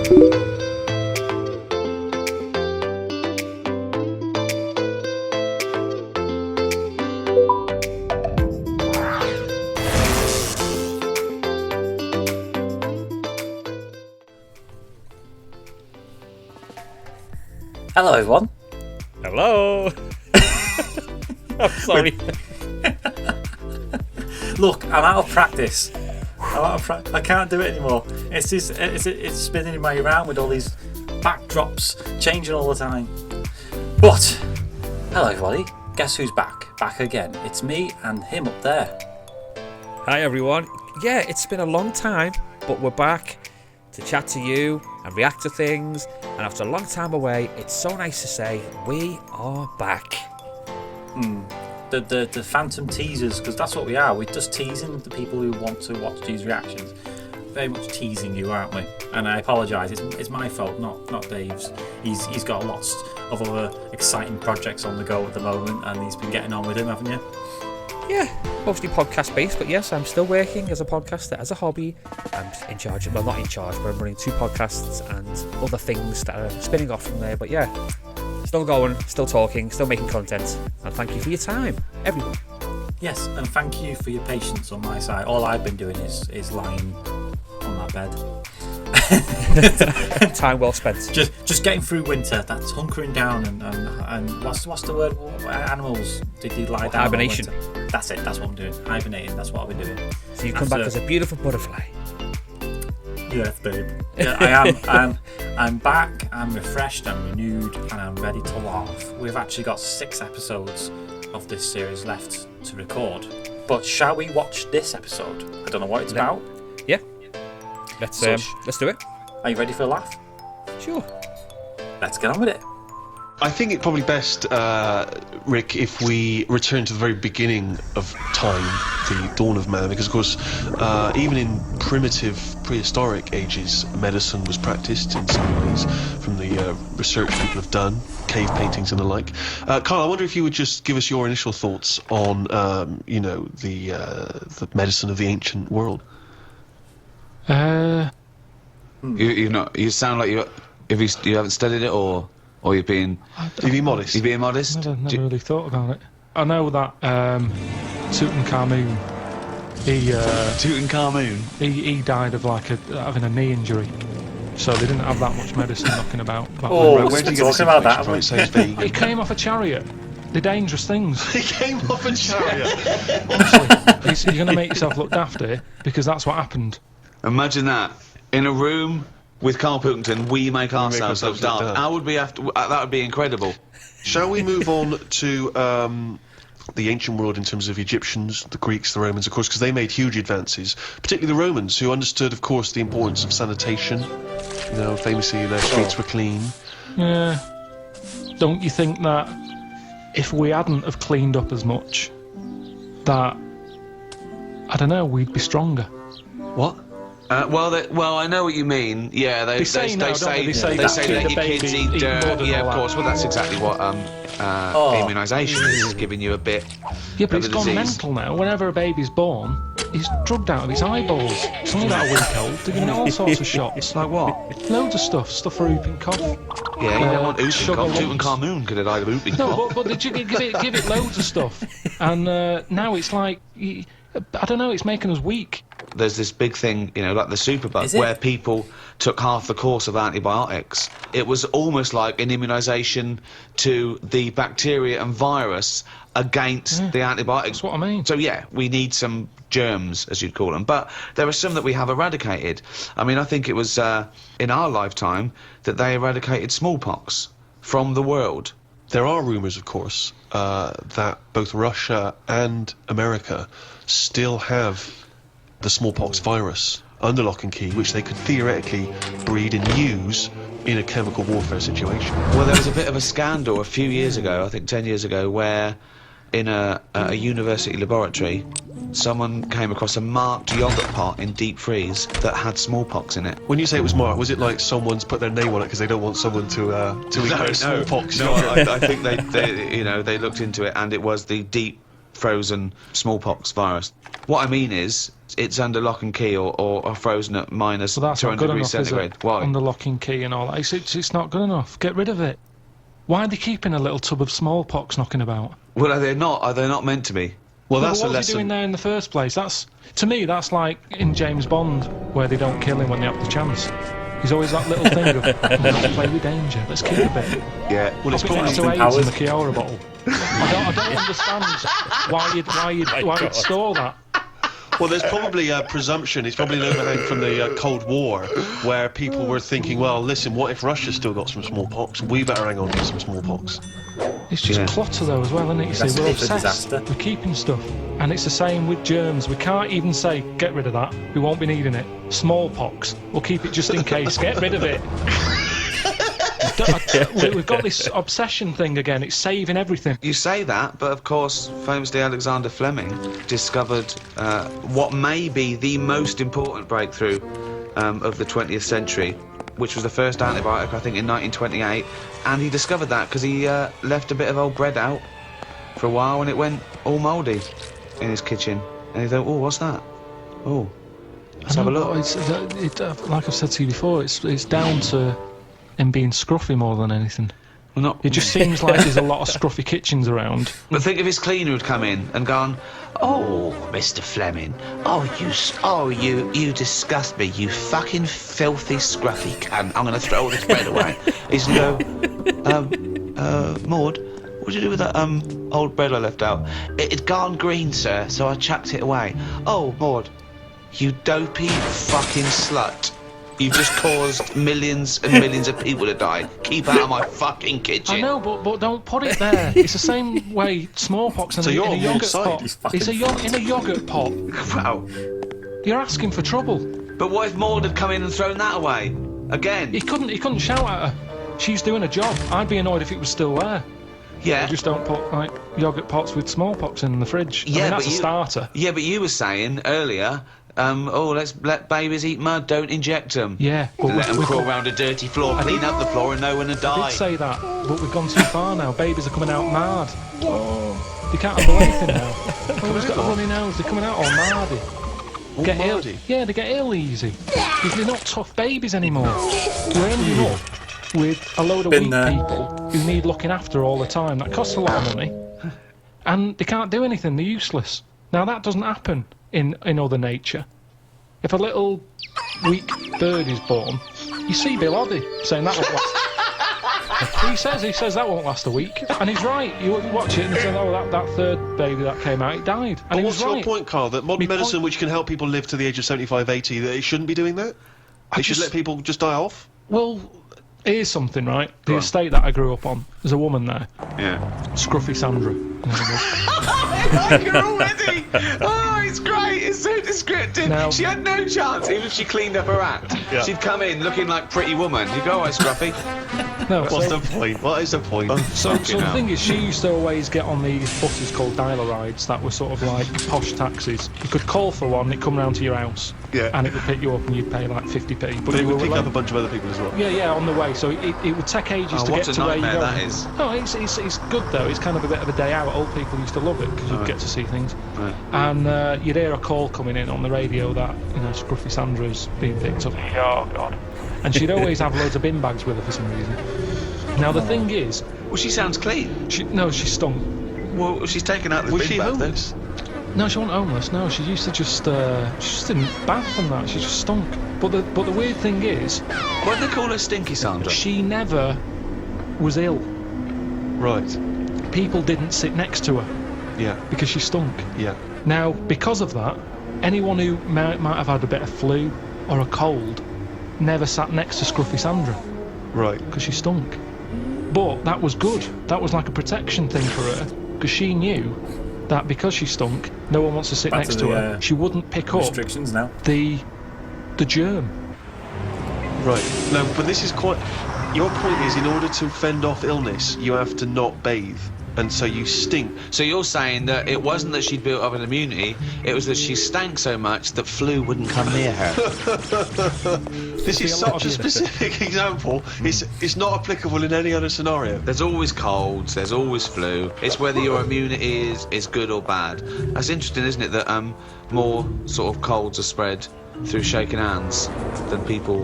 Hello, everyone. Hello. I'm sorry. Look, I'm out of practice. I can't do it anymore. It's spinning my around with all these backdrops changing all the time. But hello, everybody. Guess who's back? Back again. It's me and him up there. Hi, everyone. Yeah, it's been a long time, but we're back to chat to you and react to things. And after a long time away, it's so nice to say we are back. The phantom teasers, because that's what we are. We're just teasing the people who want to watch these reactions. Very much teasing you, aren't we? And I apologise. It's my fault, not Dave's. He's got lots of other exciting projects on the go at the moment, and he's been getting on with them, haven't you? Yeah, mostly podcast based, but yes, I'm still working as a podcaster, as a hobby. I'm in charge, well, not in charge, but I'm running 2 podcasts and other things that are spinning off from there. But yeah, still going, still talking, still making content. And thank you for your time, everyone. Yes, and thank you for your patience on my side. All I've been doing is lying on that bed. Time well spent. Just getting through winter. That's hunkering down and what's the word? What animals did you lie down? Hibernation. That's it. That's what I'm doing. Hibernating. That's what I've been doing. So you come back as a beautiful butterfly. Yes, babe. Yeah, I am. I'm back. I'm refreshed. I'm renewed, and I'm ready to laugh. We've actually got 6 episodes of this series left to record. But shall we watch this episode? I don't know what it's about. Yeah. Let's do it. Are you ready for a laugh? Sure. Let's get on with it. I think it's probably best, Rick, if we return to the very beginning of time, the dawn of man, because of course, even in primitive, prehistoric ages, medicine was practiced in some ways from the research people have done, cave paintings and the like. Karl, I wonder if you would just give us your initial thoughts on, the medicine of the ancient world. You sound like you haven't studied it, or you're being modest. You're being modest. Never really thought about it. I know that Tutankhamun, he died of having a knee injury, so they didn't have that much medicine knocking about. Where did you talking about that? He came off a chariot. They're dangerous things. He came off a chariot. Honestly, you're going to make yourself look daft here, because that's what happened. Imagine that in a room with Karl Pilkington, we make ourselves look daft. That would be incredible. Shall we move on to the ancient world in terms of Egyptians, the Greeks, the Romans, of course, because they made huge advances, particularly the Romans, who understood, of course, the importance of sanitation. You know, famously their streets were clean. Yeah. Don't you think that if we hadn't have cleaned up as much, that, I don't know, we'd be stronger? What? Well, I know what you mean. Yeah, they say that your kids eat dirt. Yeah, of course. Well, that's exactly what immunisation is, giving you a bit. Yeah, but it's gone mental now. Whenever a baby's born, he's drugged out of his eyeballs. It's only about a week old. They're giving all sorts of shots. Like what? Loads of stuff for whooping cough. Yeah, you don't want whooping cough. Tutankhamun could have died of whooping cough. No, but did you give it loads of stuff? And now it's like, I don't know, it's making us weak. There's this big thing, like the superbug, where people took half the course of antibiotics. It was almost like an immunisation to the bacteria and virus against the antibiotics. That's what I mean. So yeah, we need some germs, as you'd call them, but there are some that we have eradicated. I mean, I think it was in our lifetime that they eradicated smallpox from the world. There are rumours, of course, that both Russia and America still have the smallpox virus under lock and key, which they could theoretically breed and use in a chemical warfare situation. Well, there was a bit of a scandal a few years ago, I think 10 years ago, where in a university laboratory, someone came across a marked yoghurt pot in deep freeze that had smallpox in it. When you say it was marked, was it like someone's put their name on it because they don't want someone to eat smallpox? No, I think they looked into it, and it was the deep frozen smallpox virus. What I mean is, it's under lock and key or frozen at minus So that's 200 not good degrees enough, is centigrade. it? Why? Under lock and key and all that. It's not good enough. Get rid of it. Why are they keeping a little tub of smallpox knocking about? Well, are they not meant to be? Well, But that's a what was he lesson. doing there in the first place? To me, that's like in James Bond, where they don't kill him when they have the chance. He's always that little thing of, let's play with danger, let's keep a bit. Yeah. Well, it's Pop it probably next to AIDS powers. in the Chiara bottle. I don't understand why you'd store that. Well, there's probably a presumption, it's probably an overhang from the Cold War, where people were thinking, well, listen, what if Russia's still got some smallpox? We better hang on to some smallpox. It's just clutter though as well, isn't it? You see, we're It's a obsessed disaster. with keeping stuff. And it's the same with germs. We can't even say, get rid of that, we won't be needing it. Smallpox, we'll keep it just in case, get rid of it. We've got this obsession thing again, it's saving everything. You say that, but of course, famously Alexander Fleming discovered what may be the most important breakthrough of the 20th century, which was the first antibiotic, I think, in 1928. And he discovered that because he left a bit of old bread out for a while and it went all mouldy in his kitchen. And he thought, oh, what's that? Oh, let's have a look. Like I've said to you before, it's down to him being scruffy more than anything. Well, not. It just seems like there's a lot of scruffy kitchens around. But think if his cleaner had come in and gone, oh, Mr. Fleming, you disgust me, you fucking filthy scruffy cunt. I'm going to throw all this bread away. He's going to go, Maud, what'd you do with that old bread I left out? It'd gone green, sir, so I chucked it away. Oh, Maud, you dopey fucking slut. You've just caused millions and millions of people to die. Keep out of my fucking kitchen. I know, but don't put it there. It's the same way smallpox in So a you're on one yogurt side. pot. He's fucking- It's in a yogurt pot. Wow. You're asking for trouble. But what if Maud had come in and thrown that away? Again? He couldn't shout at her. She's doing a job. I'd be annoyed if it was still there. Yeah. Just don't put like yogurt pots with smallpox in the fridge. I mean, that's a starter. Yeah, but you were saying earlier, let's let babies eat mud, don't inject them. Yeah, but Let them we've crawl got- around a dirty floor, clean up the floor and know when to I die. did say that, but we've gone too far now. Babies are coming out mad. They can't handle anything now. Oh, he's got a runny nose. They're coming out all mardy. Get ill. mardy? Yeah, they get ill easy. They're not tough babies anymore. We're ending up with a load of Been weak there. people who need looking after all the time. That costs a lot of money, and they can't do anything. They're useless. Now that doesn't happen in other nature. If a little weak bird is born, you see Bill Oddie saying that won't last. he says that won't last a week, and he's right. You watch it and he says, oh, that third baby that came out, it died, and But he what's was your right. point, Karl? That modern My point- medicine, which can help people live to the age of 75, 80, that it shouldn't be doing that? They should let people just die off? Well, here's something, right? The estate that I grew up on, there's a woman there, Yeah. Scruffy Sandra. I like her already! Oh, it's great, it's so descriptive. Now- She had no chance, even if she cleaned up her act. Yeah. She'd come in looking like Pretty Woman. You go, all right, Scruffy. No, What's so, the point? What is the point? so Fucking the hell. thing is, she used to always get on these buses called dialer rides that were sort of like posh taxis. You could call for one, it'd come round to your house, Yeah. and it would pick you up and you'd pay like 50p. But they you would were pick like- up a bunch of other people as well. Yeah, on the way. So it would take ages Oh, to what get a to where nightmare you're that going. is. No, it's good though. It's kind of a bit of a day out. Old people used to love it because you'd get to see things. Right. And you'd hear a call coming in on the radio that, Scruffy Sandra's being picked up. Oh, God. And she'd always have loads of bin bags with her for some reason. Now, the thing is, Well, she sounds clean. she stunk. Well, she's taken out the Was bin she bag, then. homeless? No, she wasn't homeless. No, she used to just, she just didn't bath and that. She just stunk. But the weird thing is, Why do they call her Stinky Sandra? she never was ill. Right. People didn't sit next to her Yeah. because she stunk. Yeah. Now, because of that, anyone who might have had a bit of flu or a cold never sat next to Scruffy Sandra Right. because she stunk. But that was good. That was like a protection thing for her because she knew that because she stunk, no one wants to sit Back next to to the, her. She wouldn't pick up Restrictions now. the germ. Right. No, but this is quite... Your point is, in order to fend off illness, you have to not bathe. And so you stink. So you're saying that it wasn't that she'd built up an immunity, it was that she stank so much that flu wouldn't come near her. This is such a specific example. It's not applicable in any other scenario. There's always colds, there's always flu. It's whether your immunity is good or bad. That's interesting, isn't it, that more sort of colds are spread through shaking hands than people,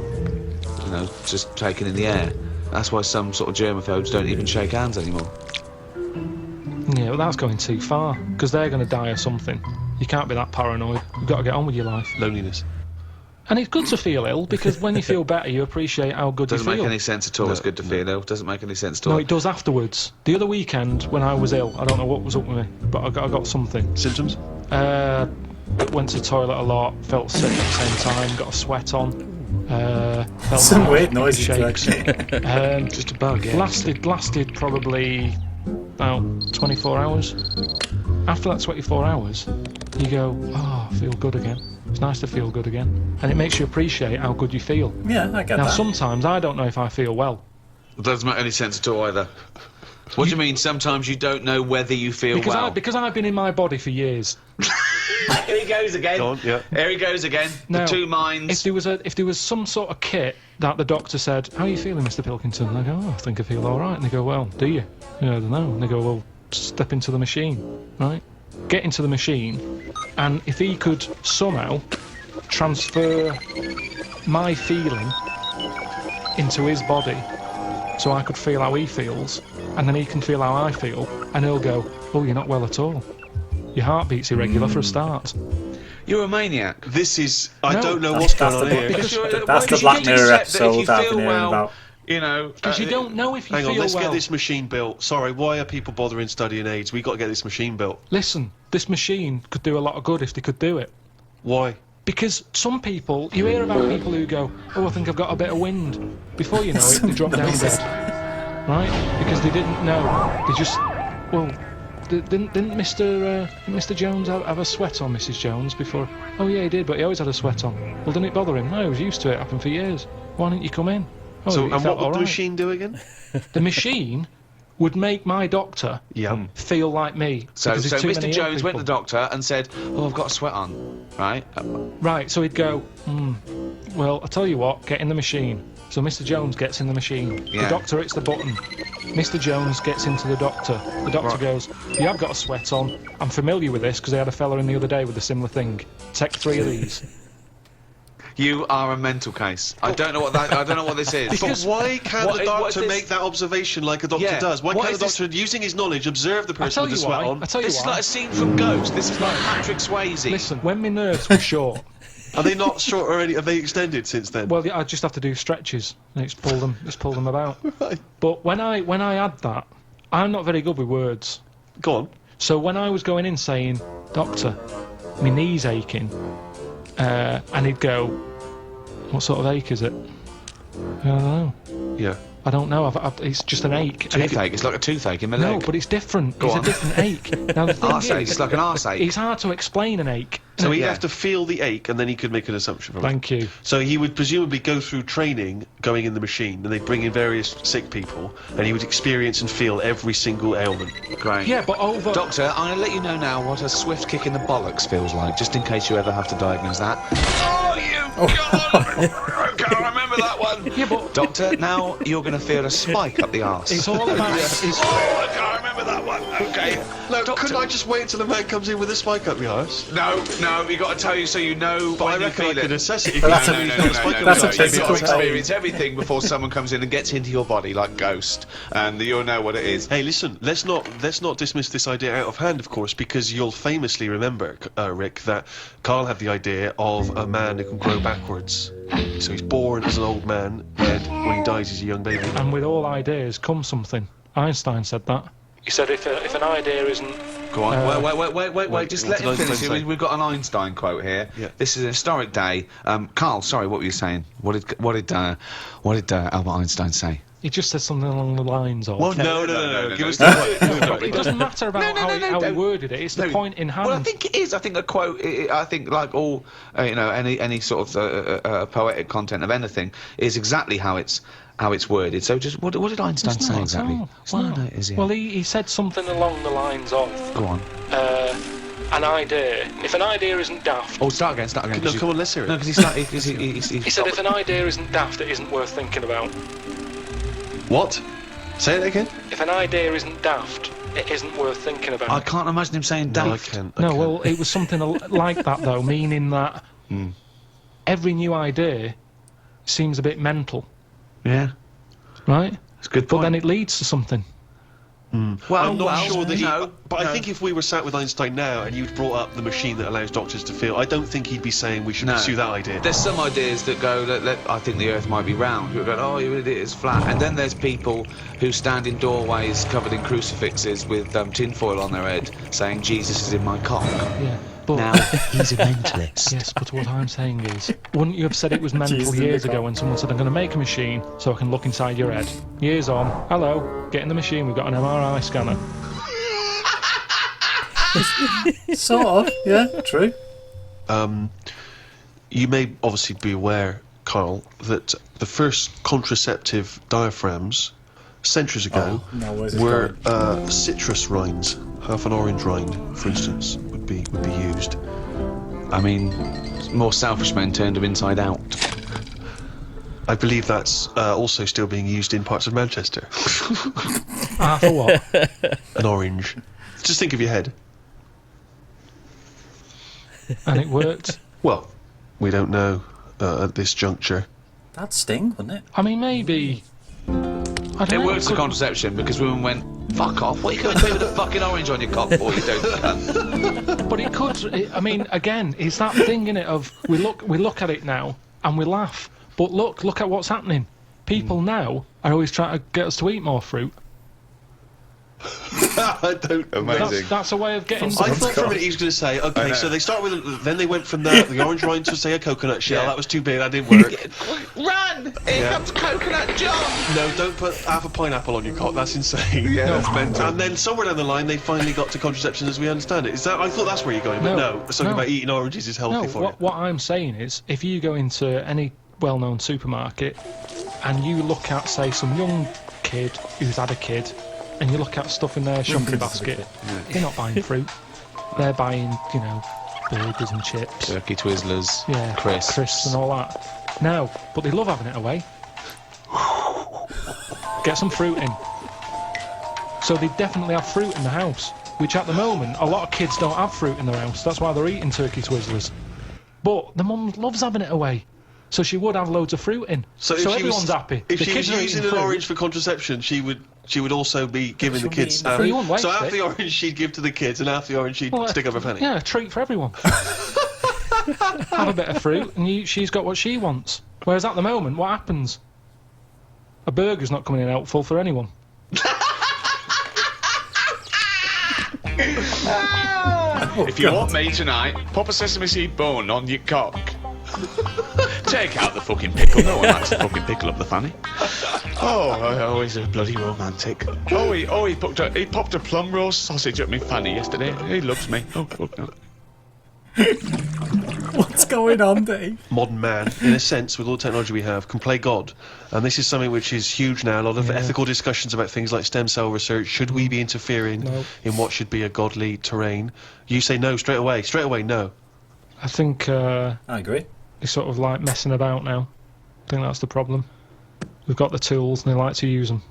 you know, just taking in the air. That's why some sort of germaphobes don't even shake hands anymore. Yeah, well, that's going too far, because they're going to die of something. You can't be that paranoid. You've got to get on with your life. Loneliness. And it's good to feel ill, because when you feel better, you appreciate how good you feel. Doesn't make any sense at all. It's good to feel ill. Doesn't make any sense at all. No, it does afterwards. The other weekend, when I was ill, I don't know what was up with me, but I got something. Symptoms? Went to the toilet a lot, felt sick at the same time, got a sweat on. Felt Some weird noises. Just a bug, yeah. Lasted probably about 24 hours. After that 24 hours, you go, oh, I feel good again. It's nice to feel good again. And it makes you appreciate how good you feel. Yeah, I get that. Now, sometimes I don't know if I feel well. It doesn't make any sense at all either. What do you mean sometimes you don't know whether you feel well? Because I've been in my body for years. Here he goes again. Go on, yeah. Here he goes again. Now, the two minds. If there was some sort of kit that the doctor said, how are you feeling, Mr. Pilkington? And I go, oh, I think I feel all right. And they go, well, do you? I don't know. And they go, well, step into the machine, right? Get into the machine, and if he could somehow transfer my feeling into his body so I could feel how he feels, and then he can feel how I feel, and he'll go, oh, you're not well at all. Your heartbeat's irregular for a start. You're a maniac. This is... I don't know what's going on here. That's the Black Mirror episode I've been hearing about. You know... Because you don't know if you feel well. Hang on, let's get this machine built. Sorry, why are people bothering studying AIDS? We've got to get this machine built. Listen, this machine could do a lot of good if they could do it. Why? Because some people... You hear about people who go, oh, I think I've got a bit of wind. Before you know it, they drop down dead. Right? Because they didn't know. They just... Well... Didn't Mr. Jones have a sweat on, Mrs. Jones, before? Oh, yeah, he did, but he always had a sweat on. Well, didn't it bother him? No, he was used to it. Happened for years. Why didn't you come in? Oh, So, he and felt what would the all right. machine do again? The machine would make my doctor feel like me. So because there's too Mr. many ill Jones went to the people. doctor and said, oh, I've got a sweat on, right? Right, so he'd go, well, I'll tell you what, get in the machine. So Mr. Jones gets in the machine. Yeah. The doctor hits the button. Mr. Jones gets into the doctor. The doctor goes, you have got a sweat on. I'm familiar with this because I had a fella in the other day with a similar thing. Take 3 of these. You are a mental case. I don't know what this is. But why can't the doctor make that observation like a doctor does? Why can't the doctor, using his knowledge, observe the person with the sweat on? This is like a scene from Ghost. This is like Patrick Swayze. Listen, when my nerves were short... Are they not short already? Have they extended since then? Well, I just have to do stretches and just pull them about. Right. But when I had that, I'm not very good with words. Go on. So when I was going in saying, Doctor, my knee's aching, and he'd go, what sort of ache is it? I don't know. Yeah. I don't know. It's just an ache. Toothache. It's like a toothache in my leg. No, but it's different. Go It's on. a different ache. Now the thing Arse ache. is, It's like an arse ache. it's hard to explain an ache. So he'd Yeah. have to feel the ache and then he could make an assumption from it. Thank you. So he would presumably go through training going in the machine and they'd bring in various sick people and he would experience and feel every single ailment. Great. Yeah, but over... Doctor, I'm going to let you know now what a swift kick in the bollocks feels like, just in case you ever have to diagnose that. Oh, you God! I can't remember that one. Yeah, but... Doctor, now you're going to feel a spike up the arse. It's all about... Oh, I can't remember that one. Okay. No, Doctor. couldn't I just wait until the man comes in with a spike up the arse? No, you got to tell you so you know But I when you reckon I feel could it. assess it if But you that's know a- he's got a spike up that's the a arse. You've physical got to thing. experience everything before someone comes in and gets into your body like Ghost, and you'll know what it is. Hey, listen, let's not dismiss this idea out of hand, of course, because you'll famously remember, Rick, that Karl had the idea of a man who can grow backwards. So he's born as an old man, and when he dies, he's a young baby. And with all ideas comes something. Einstein said that. He said if an idea isn't... Go on. Wait. Just let him what did finish. Einstein say? We've got an Einstein quote here. Yeah. This is a historic day. Karl, sorry, what were you saying? What did Albert Einstein say? He just said something along the lines of... Well, no. Give us no. the It doesn't matter about how he worded it. It's the point in hand. Well, I think it is. I think a quote. I think like all, any sort of poetic content of anything is exactly how it's worded. So just what did Einstein say exactly? Well, he said something along the lines of... Go on. an idea. If an idea isn't daft... Oh, start again. No, come on, let's hear it. No, because he He said if an idea isn't daft, it isn't worth thinking about. What? Say it again. If an idea isn't daft, it isn't worth thinking about. I can't imagine him saying No, I daft. can't. No, well, it was something like that, though, meaning that every new idea seems a bit mental, Yeah, right? that's a good But point. then it leads to something. Well, I'm not sure that he... no, but I no. think if we were sat with Einstein now and you'd brought up the machine that allows doctors to feel, I don't think he'd be saying we should No. pursue that idea. There's some ideas that go, I think the Earth might be round. People go, oh, you idiot, it's flat. And then there's people who stand in doorways covered in crucifixes with tinfoil on their head, saying Jesus is in my cock. Yeah. But Now he's a mentalist. yes, but what I'm saying is, wouldn't you have said it was mental Jesus, years Nick. ago when someone said, I'm going to make a machine so I can look inside your head? Years on, hello, get in the machine, we've got an MRI scanner. Sort of, yeah, true. You may obviously be aware, Karl, that the first contraceptive diaphragms centuries ago no, where's this were going? citrus rinds. Half an orange rind, for instance, would be used. I mean, more selfish men turned him inside out. I believe that's also still being used in parts of Manchester. For what? An orange. Just think of your head. And it worked. Well, we don't know at this juncture. That'd sting, wouldn't it? I mean, maybe... I don't It know, works for could- contraception because women went, fuck off, what are you going to do with a fucking orange on your cock for, you don't cunt? But it could. I mean, again, it's that thing in it of we look at it now and we laugh, but look at what's happening. People now are always trying to get us to eat more fruit. I don't. That's a way of getting. I thought for a minute he was going to say, okay, so they start with, then they went from the orange rind to say a coconut shell. Yeah. That was too big, that didn't work. Run! Here comes Coconut John! No, don't put half a pineapple on your cock. That's insane. Yeah, that's mental. And then somewhere down the line, they finally got to contraception as we understand it. Is that? I thought that's where you're going, but no. Something about eating oranges is healthy No, for you. what I'm saying is, if you go into any well-known supermarket and you look at, say, some young kid who's had a kid, and you look at stuff in their shopping basket, they're not buying fruit. They're buying, burgers and chips. Turkey Twizzlers, Yeah, crisps and all that. No, but they love having it away. Get some fruit in. So they definitely have fruit in the house, which at the moment, a lot of kids don't have fruit in their house. That's why they're eating turkey Twizzlers. But the mum loves having it away. So she would have loads of fruit in. So, if she everyone's was, happy. If The she was kids are using eating an fruit. orange for contraception, she would also be giving the she'll be kids. eating the fruit. You won't waste so half it. the orange she'd give to the kids, and half the orange she'd stick up her penny. Yeah, a treat for everyone. Have a bit of fruit, and she's got what she wants. Whereas at the moment, what happens? A burger's not coming in helpful for anyone. If you want me tonight, pop a sesame seed bone on your cock. Take out the fucking pickle. No one likes a fucking pickle up the fanny. Oh, he's a bloody romantic. He popped a plum roast sausage up my fanny yesterday. He loves me. Oh, fuck no. What's going on, Dave? Modern man, in a sense, with all the technology we have, can play God. And this is something which is huge now. A lot of ethical discussions about things like stem cell research. Should we be interfering in what should be a godly terrain? You say no straight away. Straight away, no. I think I agree. they're sort of like messing about now. I think that's the problem. We've got the tools and they like to use them.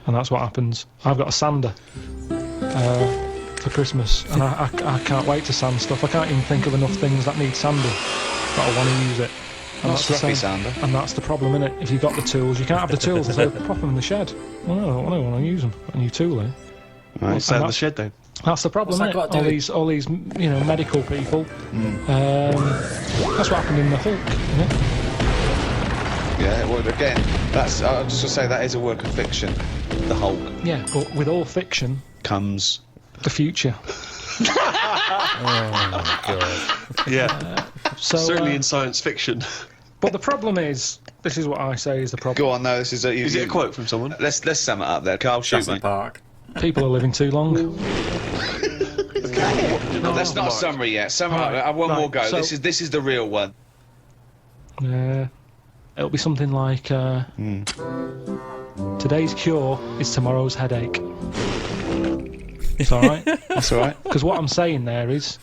And that's what happens. I've got a sander for Christmas, and I can't wait to sand stuff. I can't even think of enough things that need sanding, but I want to use it. And that's the Scruffy same. Sandra. And that's the problem, innit? If you've got the tools, you can't have the tools and say, pop them in the shed. Well, no, I don't want to use them. A new tool, eh? Right, sand the shed down. That's the problem, What's that innit? got to do All these, medical people. That's what happened in the Hulk, innit? Yeah, well, again, that's. I was just gonna say that is a work of fiction. The Hulk Yeah, but with all fiction, comes. the future. Yeah, So, certainly in science fiction. But the problem is, this is what I say is the problem. Go on, no, this is a. Is it a quote from someone? Let's sum it up there. Carl, shoot me. Jurassic Park. People are living too long. No, that's not a summary yet. Sum it up. Right, I have one more right, go. so- This is the real one. It'll be something like, today's cure is tomorrow's headache. It's alright? That's all right. Because what I'm saying there is,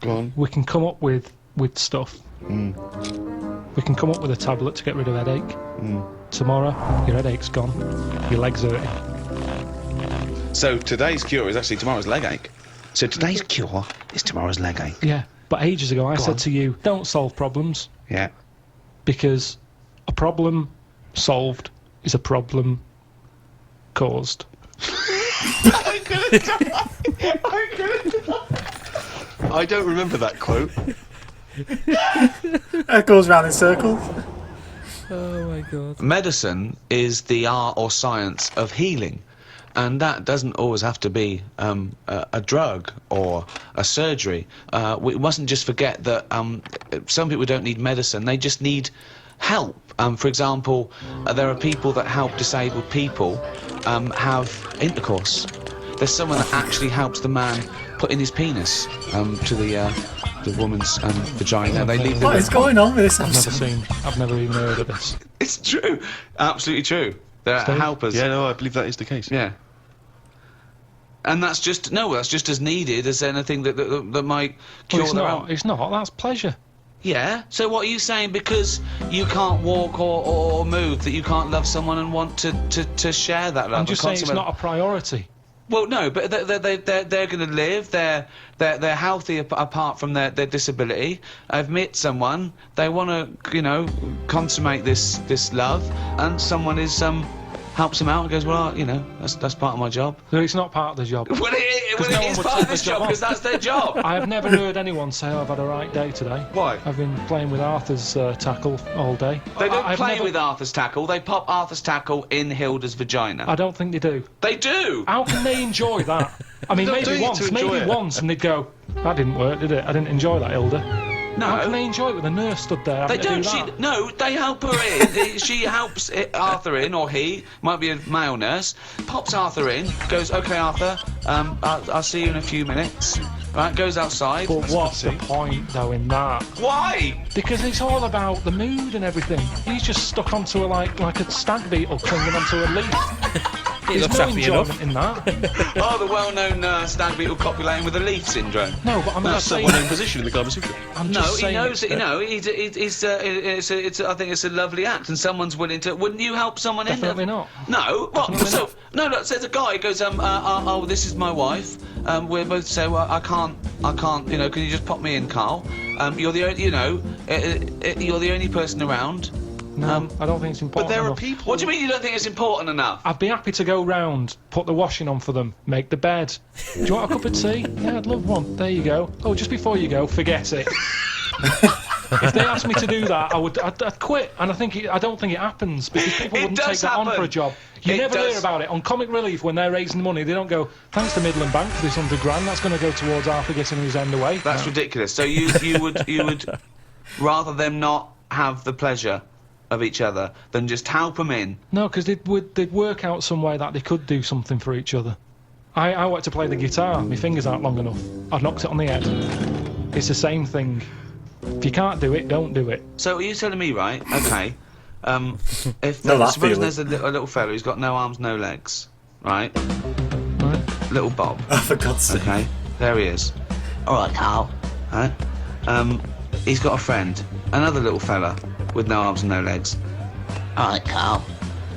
Go on. We can come up with stuff. We can come up with a tablet to get rid of headache. Tomorrow, your headache's gone. Your legs hurting. So today's cure is actually tomorrow's leg ache. So today's cure is tomorrow's leg ache. Yeah, but ages ago I said to you, don't solve problems. Yeah. Because a problem solved is a problem caused. I'm gonna die. I'm gonna die. I don't remember that quote. It goes round in circles. Oh my god. Medicine is the art or science of healing. And that doesn't always have to be a drug or a surgery. We mustn't just forget that some people don't need medicine, they just need help. For example, there are people that help disabled people have intercourse. There's someone that actually helps the man put in his penis to the woman's vagina. They leave What is going on with this I've episode? never even heard of this. It's true. Absolutely true. There are Steve? helpers. Yeah, no, I believe that is the case. Yeah. And that's just as needed as anything that might cure Well, their own. it's not. That's pleasure. Yeah. So what are you saying? Because you can't walk or move, that you can't love someone and want to share that love? I'm just saying it's not a priority. Well, no, but they're going to live. They're healthy apart from their disability. I've met someone. They want to consummate this love, and someone helps them out and goes, well, that's part of my job. So it's not part of the job. Well, it no one is would part take of this the job job on. because that's their job. I have never heard anyone say, I've had a right day today. Why? I've been playing with Arthur's tackle all day. They don't I've play never- with Arthur's tackle. They pop Arthur's tackle in Hilda's vagina. I don't think they do. They do. How can they enjoy that? I mean, They're not doing it to enjoy it. once, and they'd go, that didn't work, did it? I didn't enjoy that, Hilda. No. How can they enjoy it with a nurse stood there? They having to don't. do that? No, they help her in. She helps Arthur in, or he might be a male nurse. Pops Arthur in. Goes, okay, Arthur. I'll see you in a few minutes. Right. Goes outside. But what's the point, though, in that? Why? Because it's all about the mood and everything. He's just stuck onto like a stag beetle clinging onto a leaf. He There's looks no happy enjoyment enough. in that. Oh, the well-known stag beetle copulating with the leaf syndrome. No, but I'm That's just the saying. well-known position in the Kama Sutra. I'm No, just he saying knows it. that- I think it's a lovely act, and someone's willing to. Wouldn't you help someone Definitely in? not. No. What? Definitely So no. Look, says a guy who goes, oh, this is my wife. We're both say, well, I can't. Can you just pop me in, Karl? You're the only. You're the only person around. No, I don't think it's important But there are enough. people. What do you mean you don't think it's important enough? I'd be happy to go round, put the washing on for them, make the bed. Do you want a cup of tea? Yeah, I'd love one. There you go. Oh, just before you go, forget it. If they asked me to do that, I'd quit. And I don't think it happens because people It wouldn't does take that on happen. for a job. You It never does. hear about it on Comic Relief when they're raising money. They don't go, thanks to Midland Bank for this £100. That's going to go towards Arthur getting his end away. That's No. ridiculous. So you would rather them not have the pleasure of each other than just help them in. No, because they'd work out some way that they could do something for each other. I want to play the guitar. My fingers aren't long enough. I've knocked it on the head. It's the same thing. If you can't do it, don't do it. So are you telling me, right? Okay. If No, that suppose feeling. there's a little fella who's got no arms, no legs, right? Right? Little Bob. Oh, for God's sake. Okay. There he is. All right, Karl. Right? He's got a friend, another little fella with no arms and no legs. All right, Karl.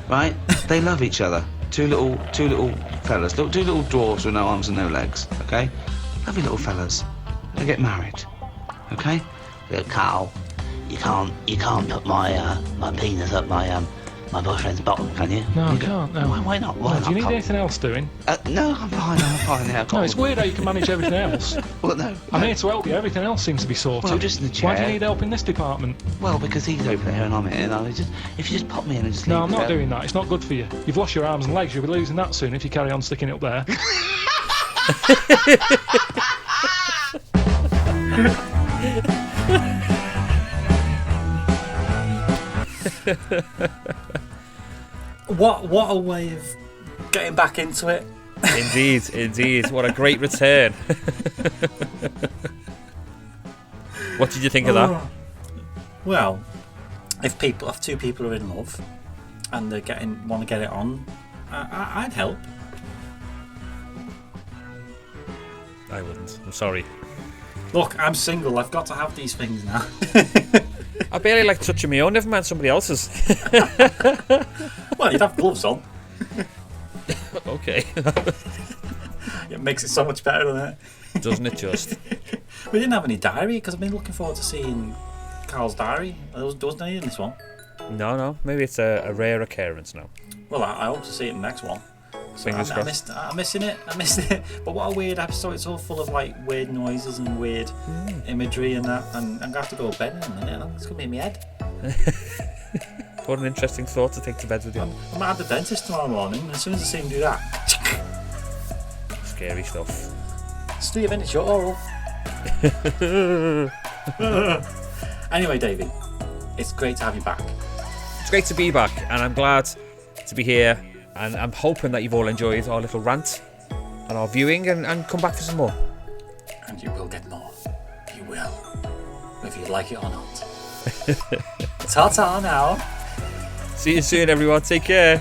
Right? They love each other. Two little fellas, two little dwarves with no arms and no legs. Okay. Lovely little fellas. They get married. Okay. Look, Karl, you can't put my penis up my boyfriend's bottom, can you? No, I You can't. No. Why not? Why No, not? do you need Karl? anything else doing? No, I'm fine. Yeah, No, it's weird how you can manage everything else. Well, no. I'm here to help you. Everything else seems to be sorted. Well, just in the Why do you chair. need help in this department? Well, because he's over there and I'm here. And if you just pop me in and just No, leave I'm me not there. doing that. It's not good for you. You've lost your arms and legs. You'll be losing that soon if you carry on sticking it up there. What a way of getting back into it. Indeed. What a great return. What did you think of that? Well, if two people are in love and they want to get it on, I'd help. I wouldn't. I'm sorry. Look, I'm single. I've got to have these things now. I barely like touching my own, never mind somebody else's. Well, you'd have gloves on. Okay. It makes it so much better, doesn't it? Doesn't it just? We didn't have any diary because I've been looking forward to seeing Karl's diary. There wasn't any in this one. No. Maybe it's a rare occurrence now. Well, I hope to see it in the next one. Fingers crossed. I'm missing it. But what a weird episode. It's all full of like weird noises and weird imagery and that. And I'm going to have to go to bed in a minute. It's going to be in my head. What an interesting thought to take to bed with you. I'm at the dentist tomorrow morning. And as soon as I see him do that. Scary stuff. Stephen, it's your oral. Anyway, Davey, it's great to have you back. It's great to be back, and I'm glad to be here. And I'm hoping that you've all enjoyed our little rant and our viewing and come back for some more. And you will get more. You will. Whether you like it or not. Ta-ta now. See you soon, everyone. Take care.